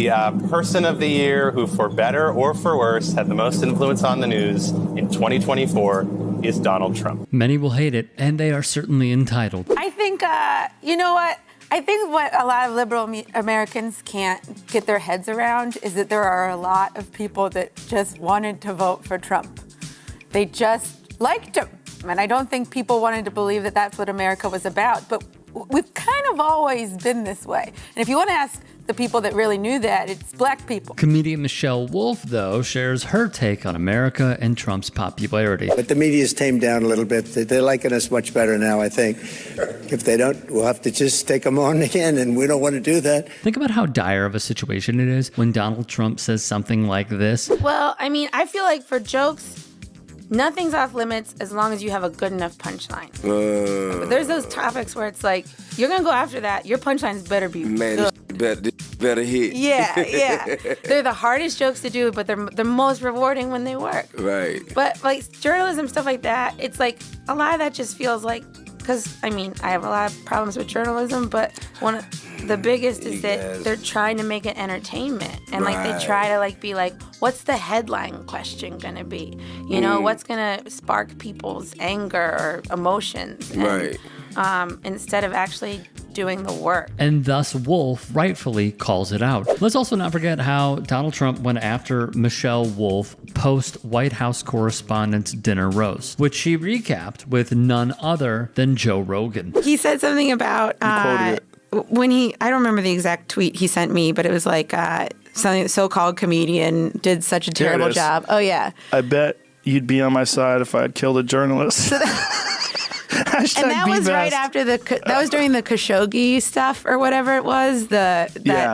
The person of the year who, for better or for worse, had the most influence on the news in 2024 is Donald Trump. Many will hate it, and they are certainly entitled. I think, you know what? I think what a lot of liberal Americans can't get their heads around is that there are a lot of people that just wanted to vote for Trump. They just liked him. And I don't think people wanted to believe that that's what America was about. But we've kind of always been this way. And if you want to ask the people that really knew that, it's black people. Comedian Michelle Wolf, though, shares her take on America and Trump's popularity. But the media's tamed down a little bit. They're liking us much better now, I think. If they don't, we'll have to just take them on again, and we don't want to do that. Think about how dire of a situation it is when Donald Trump says something like this. Well, I mean, I feel like for jokes, nothing's off limits as long as you have a good enough punchline. But there's those topics where it's like, you're going to go after that. Your punchlines better be good. Better hit. Yeah. They're the hardest jokes to do, but they're the most rewarding when they work. Right. But like journalism, stuff like that, it's like a lot of that just feels like, because I mean, I have a lot of problems with journalism, but one of the biggest is that they're trying to make it entertainment. And like they try to like be like, what's the headline question gonna be? You know, what's gonna spark people's anger or emotions? And, instead of actually doing the work. And thus Wolf rightfully calls it out. Let's also not forget how Donald Trump went after Michelle Wolf post White House Correspondents' Dinner Roast, which she recapped with none other than Joe Rogan. He said something about when I don't remember the exact tweet he sent me, but it was like something the so-called comedian did such a terrible job. Oh yeah. I bet you'd be on my side if I'd killed a journalist. And that was right after that was during the Khashoggi stuff or whatever it was. That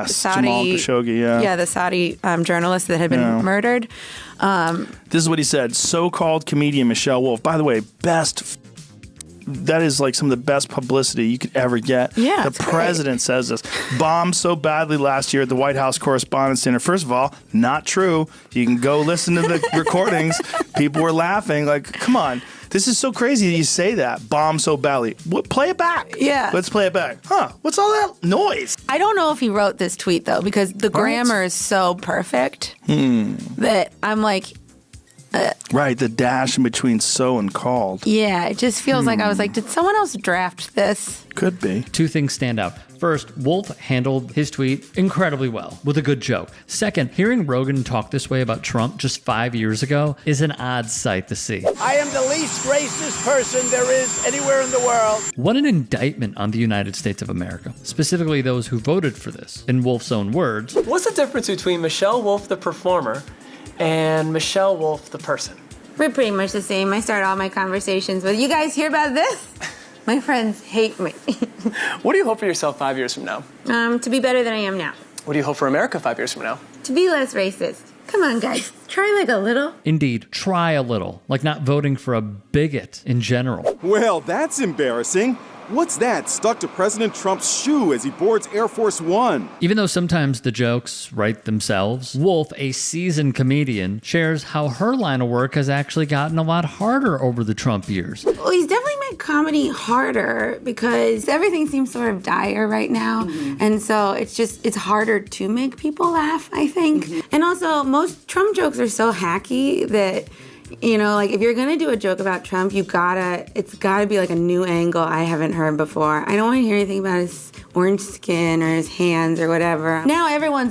Saudi Jamal Khashoggi, the Saudi journalist that had been murdered. This is what he said. So-called comedian Michelle Wolf. By the way, that is like some of the best publicity you could ever get. Yeah, the president says this. Bombed so badly last year at the White House Correspondents' Dinner. First of all, not true. You can go listen to the recordings. People were laughing. Like, come on. This is so crazy that you say that. Bombed so badly. Play it back. Yeah. Let's play it back. What's all that noise? I don't know if he wrote this tweet, though, because the grammar is so perfect that I'm like... right, the dash in between so and called. Yeah, it just feels like I was like, did someone else draft this? Could be. Two things stand out. First, Wolf handled his tweet incredibly well, with a good joke. Second, hearing Rogan talk this way about Trump just 5 years ago is an odd sight to see. I am the least racist person there is anywhere in the world. What an indictment on the United States of America, specifically those who voted for this. In Wolf's own words, what's the difference between Michelle Wolf, the performer, and Michelle Wolf, the person? We're pretty much the same. I start all my conversations with, you guys hear about this? My friends hate me. What do you hope for yourself 5 years from now? To be better than I am now. What do you hope for America 5 years from now? To be less racist. Come on, guys. Try like a little. Indeed, try a little. Like not voting for a bigot in general. Well, that's embarrassing. What's that stuck to President Trump's shoe as he boards Air Force One? Even though sometimes the jokes write themselves, Wolf, a seasoned comedian, shares how her line of work has actually gotten a lot harder over the Trump years. Well, he's definitely made comedy harder because everything seems sort of dire right now. And so it's harder to make people laugh, I think. And also, most Trump jokes are so hacky that... You know, like if you're gonna do a joke about Trump, it's gotta be like a new angle I haven't heard before. I don't want to hear anything about his orange skin or his hands or whatever. Now everyone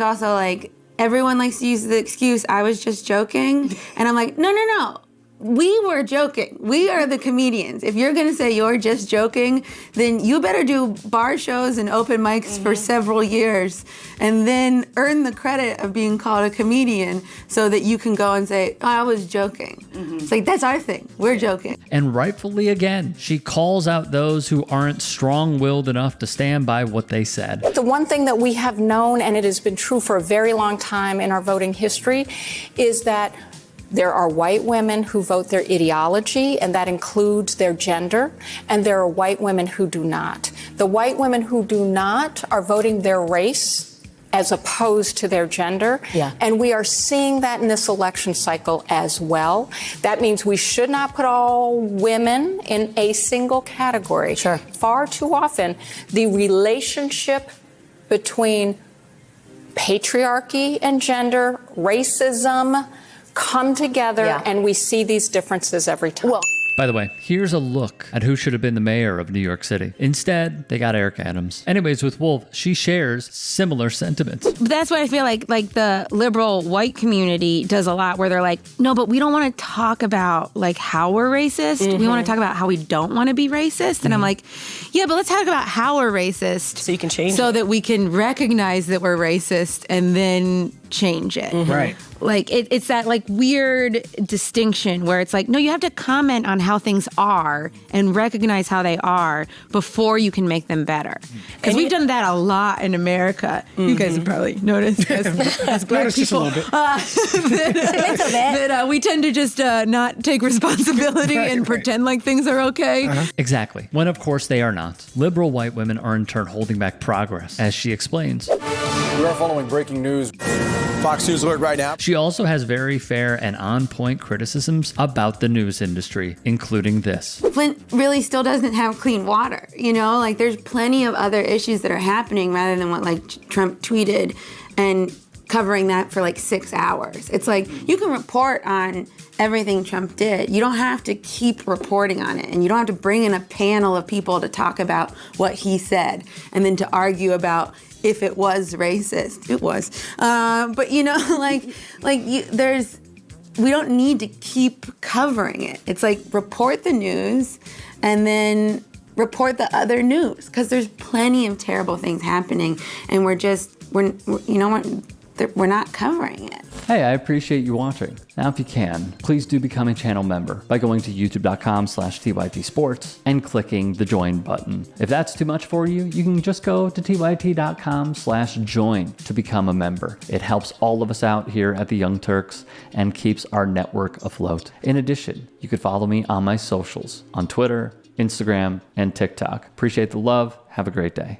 likes to use the excuse, I was just joking. And I'm like, no. We were joking. We are the comedians. If you're gonna say you're just joking, then you better do bar shows and open mics for several years and then earn the credit of being called a comedian so that you can go and say, oh, I was joking. It's like, that's our thing. We're joking. And rightfully again, she calls out those who aren't strong-willed enough to stand by what they said. The one thing that we have known, and it has been true for a very long time in our voting history, is that there are white women who vote their ideology, and that includes their gender, and there are white women who do not. The white women who do not are voting their race as opposed to their gender. And we are seeing that in this election cycle as well. That means we should not put all women in a single category. Far too often, the relationship between patriarchy and gender, racism come together, and we see these differences every time. Well, By the way, here's a look at who should have been the mayor of New York City. Instead, they got Eric Adams. Anyways, with Wolf, she shares similar sentiments. But that's what I feel like the liberal white community does a lot, where they're like, no, but we don't want to talk about like how we're racist. We want to talk about how we don't want to be racist. And I'm like, yeah, but let's talk about how we're racist. So you can change so it. that we can recognize that we're racist and then change it. Right. Like it's that like weird distinction where it's like, no, you have to comment on how things are and recognize how they are before you can make them better. Because we've done that a lot in America. You guys have probably noticed as black people. That we tend to just not take responsibility and pretend like things are okay. Exactly. When of course they are not. Liberal white women are in turn holding back progress, as she explains. We are following breaking news. Fox News alert right now. She also has very fair and on-point criticisms about the news industry, including this. Flint really still doesn't have clean water, you know? Like, there's plenty of other issues that are happening rather than what, like, Trump tweeted and covering that for, like, 6 hours. It's like, you can report on everything Trump did. You don't have to keep reporting on it, and you don't have to bring in a panel of people to talk about what he said and then to argue about if it was racist. It was. But, you know, we don't need to keep covering it. It's like, report the news and then report the other news, because there's plenty of terrible things happening, and we're not covering it. Hey, I appreciate you watching. Now, if you can, please do become a channel member by going to youtube.com/TYT Sports and clicking the join button. If that's too much for you, you can just go to tyt.com/join to become a member. It helps all of us out here at the Young Turks and keeps our network afloat. In addition, you could follow me on my socials on Twitter, Instagram, and TikTok. Appreciate the love. Have a great day.